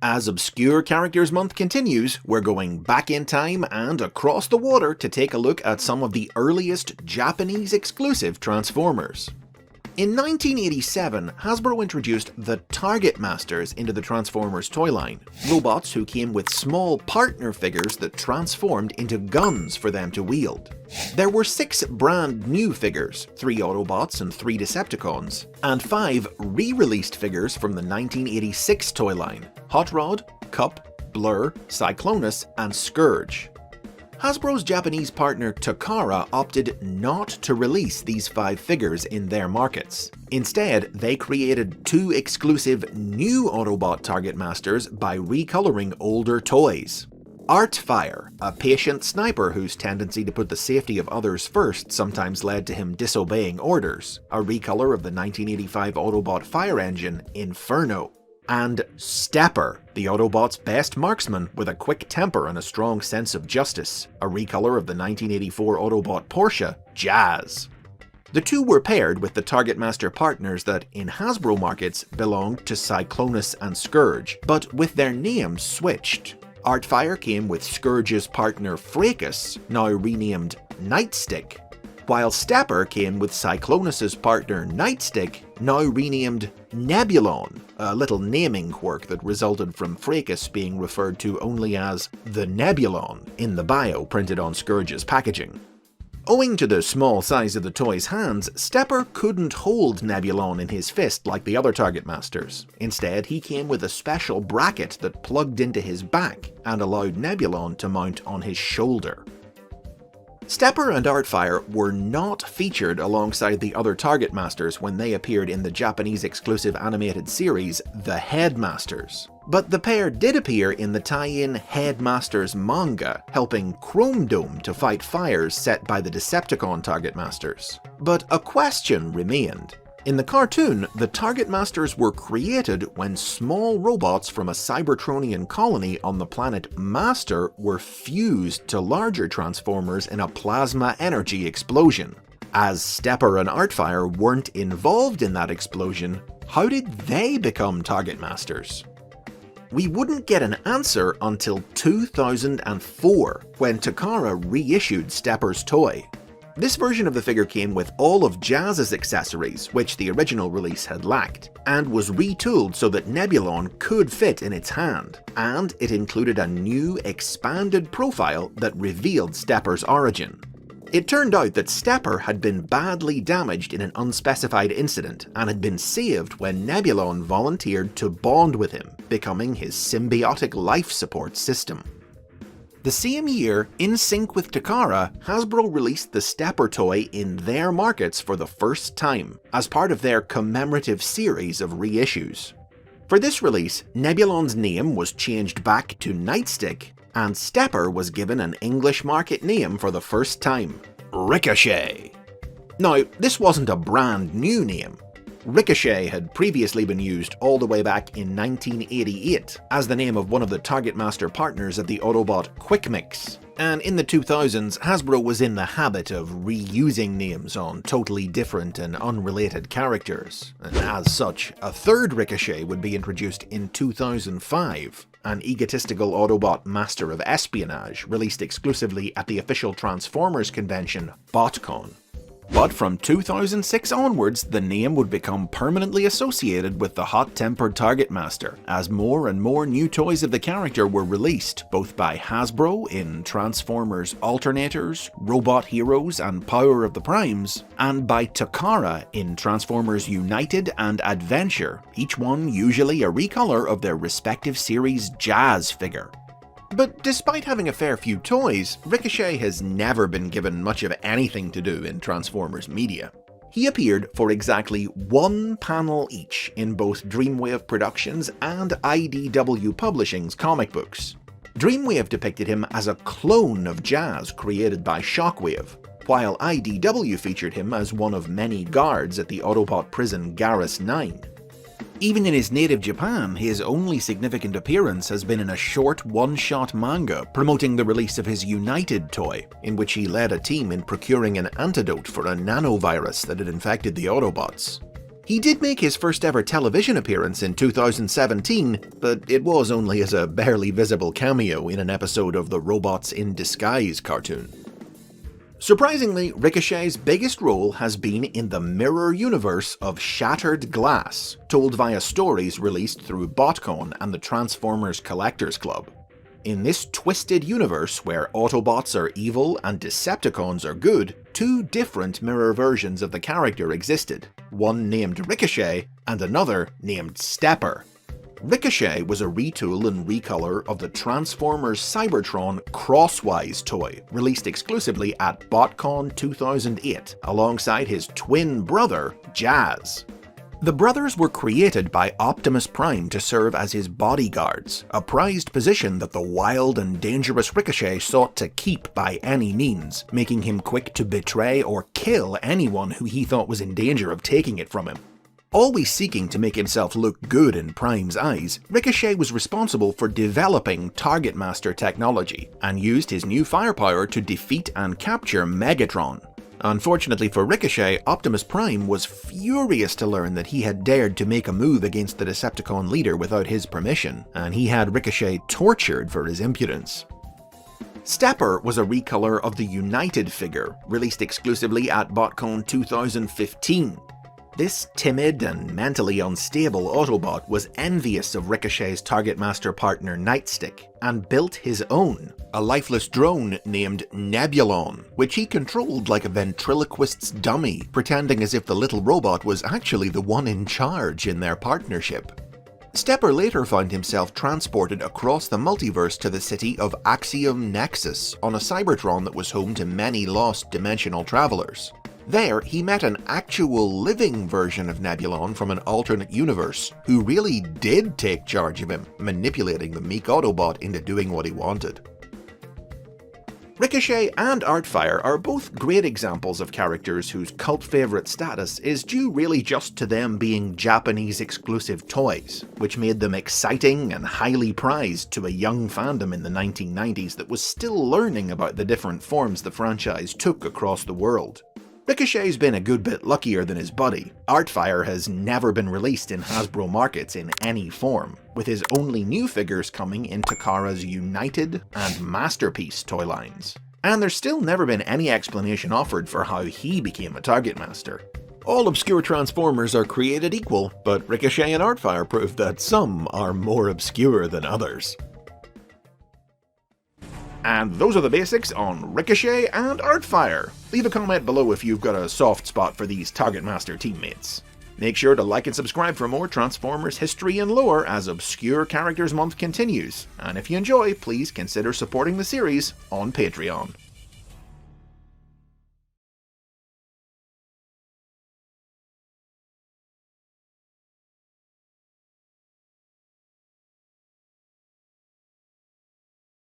As Obscure Characters Month continues, we're going back in time and across the water to take a look at some of the earliest Japanese exclusive Transformers. In 1987, Hasbro introduced the Target Masters into the Transformers toy line, robots who came with small partner figures that transformed into guns for them to wield. There were 6 brand new figures, 3 Autobots and 3 Decepticons, and 5 re-released figures from the 1986 toy line: Hot Rod, Cup, Blur, Cyclonus, and Scourge. Hasbro's Japanese partner Takara opted not to release these 5 figures in their markets. Instead, they created 2 exclusive new Autobot Target Masters by recoloring older toys. Artfire, a patient sniper whose tendency to put the safety of others first sometimes led to him disobeying orders, a recolor of the 1985 Autobot fire engine Inferno. And Stepper, the Autobot's best marksman with a quick temper and a strong sense of justice, a recolor of the 1984 Autobot Porsche Jazz. The two were paired with the Target Master partners that, in Hasbro markets, belonged to Cyclonus and Scourge, but with their names switched. Artfire came with Scourge's partner Fracas, now renamed Nightstick, while Stepper came with Cyclonus's partner Nightstick, now renamed Nebulon, a little naming quirk that resulted from Fracas being referred to only as the Nebulon in the bio printed on Scourge's packaging. Owing to the small size of the toy's hands, Stepper couldn't hold Nebulon in his fist like the other Target Masters. Instead, he came with a special bracket that plugged into his back and allowed Nebulon to mount on his shoulder. Stepper and Artfire were not featured alongside the other Target Masters when they appeared in the Japanese exclusive animated series The Headmasters. But the pair did appear in the tie-in Headmasters manga, helping Chrome Dome to fight fires set by the Decepticon Target Masters. But a question remained. In the cartoon, the Target Masters were created when small robots from a Cybertronian colony on the planet Master were fused to larger Transformers in a plasma energy explosion. As Stepper and Artfire weren't involved in that explosion, how did they become Target Masters? We wouldn't get an answer until 2004, when Takara reissued Stepper's toy. This version of the figure came with all of Jazz's accessories, which the original release had lacked, and was retooled so that Nebulon could fit in its hand, and it included a new, expanded profile that revealed Stepper's origin. It turned out that Stepper had been badly damaged in an unspecified incident, and had been saved when Nebulon volunteered to bond with him, becoming his symbiotic life support system. The same year, in sync with Takara, Hasbro released the Stepper toy in their markets for the first time, as part of their commemorative series of reissues. For this release, Nebulon's name was changed back to Nightstick, and Stepper was given an English market name for the first time: Ricochet. Now, this wasn't a brand new name. Ricochet had previously been used all the way back in 1988 as the name of one of the Target Master partners of the Autobot Quick Mix, and in the 2000s Hasbro was in the habit of reusing names on totally different and unrelated characters, and as such, a third Ricochet would be introduced in 2005, an egotistical Autobot master of espionage released exclusively at the official Transformers convention, BotCon. But from 2006 onwards, the name would become permanently associated with the hot-tempered Target Master, as more and more new toys of the character were released, both by Hasbro in Transformers Alternators, Robot Heroes, and Power of the Primes, and by Takara in Transformers United and Adventure, each one usually a recolor of their respective series' Jazz figure. But despite having a fair few toys, Ricochet has never been given much of anything to do in Transformers media. He appeared for exactly 1 panel each in both Dreamwave Productions and IDW Publishing's comic books. Dreamwave depicted him as a clone of Jazz created by Shockwave, while IDW featured him as one of many guards at the Autobot prison Garrus 9. Even in his native Japan, his only significant appearance has been in a short one-shot manga promoting the release of his United toy, in which he led a team in procuring an antidote for a nanovirus that had infected the Autobots. He did make his first ever television appearance in 2017, but it was only as a barely visible cameo in an episode of the Robots in Disguise cartoon. Surprisingly, Ricochet's biggest role has been in the mirror universe of Shattered Glass, told via stories released through BotCon and the Transformers Collectors Club. In this twisted universe where Autobots are evil and Decepticons are good, two different mirror versions of the character existed, one named Ricochet and another named Stepper. Ricochet was a retool and recolor of the Transformers Cybertron Crosswise toy, released exclusively at BotCon 2008, alongside his twin brother, Jazz. The brothers were created by Optimus Prime to serve as his bodyguards, a prized position that the wild and dangerous Ricochet sought to keep by any means, making him quick to betray or kill anyone who he thought was in danger of taking it from him. Always seeking to make himself look good in Prime's eyes, Ricochet was responsible for developing Target Master technology, and used his new firepower to defeat and capture Megatron. Unfortunately for Ricochet, Optimus Prime was furious to learn that he had dared to make a move against the Decepticon leader without his permission, and he had Ricochet tortured for his impudence. Stepper was a recolor of the United figure, released exclusively at BotCon 2015. This timid and mentally unstable Autobot was envious of Ricochet's Target Master partner Nightstick, and built his own, a lifeless drone named Nebulon, which he controlled like a ventriloquist's dummy, pretending as if the little robot was actually the one in charge in their partnership. Stepper later found himself transported across the multiverse to the city of Axiom Nexus on a Cybertron that was home to many lost dimensional travelers. There, he met an actual living version of Nebulon from an alternate universe, who really did take charge of him, manipulating the meek Autobot into doing what he wanted. Ricochet and Artfire are both great examples of characters whose cult favourite status is due really just to them being Japanese exclusive toys, which made them exciting and highly prized to a young fandom in the 1990s that was still learning about the different forms the franchise took across the world. Ricochet's been a good bit luckier than his buddy. Artfire has never been released in Hasbro markets in any form, with his only new figures coming in Takara's United and Masterpiece toy lines. And there's still never been any explanation offered for how he became a Target Master. All obscure Transformers are created equal, but Ricochet and Artfire prove that some are more obscure than others. And those are the basics on Ricochet and Artfire. Leave a comment below if you've got a soft spot for these Target Master teammates. Make sure to like and subscribe for more Transformers history and lore as Obscure Characters Month continues, and if you enjoy, please consider supporting the series on Patreon.